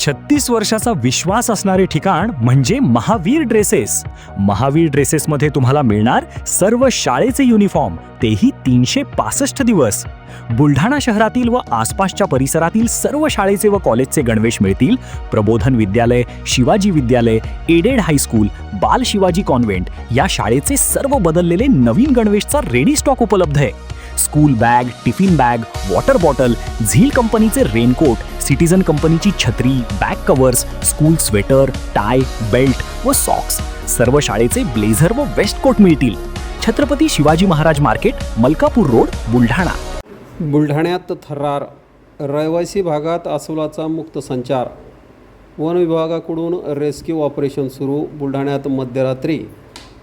36 वर्षाचा विश्वास असणारे ठिकाण म्हणजे महावीर ड्रेसेस. महावीर ड्रेसेसमध्ये तुम्हाला मिळणार सर्व शाळेचे युनिफॉर्म, तेही 365 दिवस. बुलढाणा शहरातील व आसपासच्या परिसरातील सर्व शाळेचे व कॉलेजचे गणवेश मिळतील. प्रबोधन विद्यालय, शिवाजी विद्यालय, एडेड हायस्कूल, बाल शिवाजी कॉन्व्हेंट या शाळेचे सर्व बदललेले नवीन गणवेशचा रेडी स्टॉक उपलब्ध आहे. School bag, tiffin bag, water bottle, झील कंपनीचे रेनकोट, सिटीजन कंपनीची छत्री, back covers, school sweater, tie, belt व सॉक्स, सर्व शाळेचे ब्लेझर व वेस्ट कोट मिळतील. Chhatrapati Shivaji Maharaj market, Malkapur road, Buldhana. बुलढाण्यात थरार, रहिवासी भागात अस्वलाचा मुक्त संचार. वन विभागाकडून रेस्क्यू ऑपरेशन सुरू. बुलढाण्यात मध्यरात्री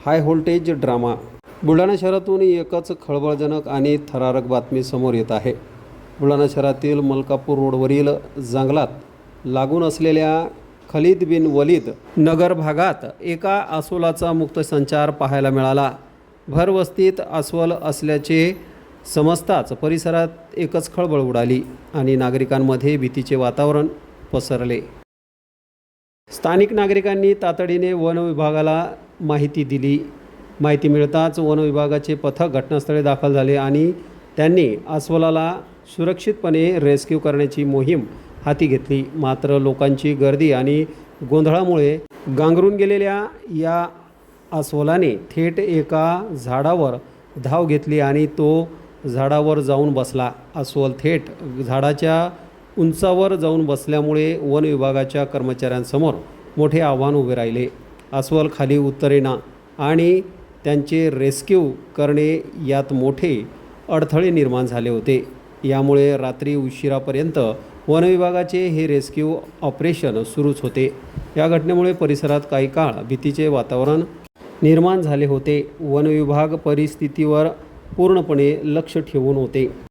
हाय व्होल्टेज ड्रामा. बुलढाणा शहरातून एकच खळबळजनक आणि थरारक बातमी समोर येत आहे. बुलढाणा शहरातील मलकापूर रोडवरील जंगलात लागून असलेल्या खलीद बिन वलीद नगर भागात एका अस्वलाचा मुक्त संचार पाहायला मिळाला. भरवस्तीत अस्वल असल्याचे समजताच परिसरात एकच खळबळ उडाली आणि नागरिकांमध्ये भीतीचे वातावरण पसरले. स्थानिक नागरिकांनी तातडीने वन विभागाला माहिती दिली. माहिती मिळताच वन विभागाचे पथक घटनास्थळी दाखल झाले आणि त्यांनी अस्वलाला सुरक्षितपणे रेस्क्यू करण्याची मोहीम हाती घेतली. मात्र लोकांची गर्दी आणि गोंधळामुळे गांगरून गेलेल्या या अस्वलाने थेट एका झाडावर धाव घेतली आणि तो झाडावर जाऊन बसला. अस्वल थेट झाडाच्या उंचावर जाऊन बसल्यामुळे वन विभागाच्या कर्मचाऱ्यांसमोर मोठे आव्हान उभे राहिले. अस्वल खाली उतरेना आणि त्यांचे रेस्क्यू करणे यात मोठे अडथळे निर्माण झाले होते. यामुळे रात्री उशिरापर्यंत वन विभागाचे हे रेस्क्यू ऑपरेशन सुरूच होते. या घटनेमुळे परिसरात काही काळ भीतीचे वातावरण निर्माण झाले होते. वन विभाग परिस्थितीवर पूर्णपणे लक्ष ठेवून होते.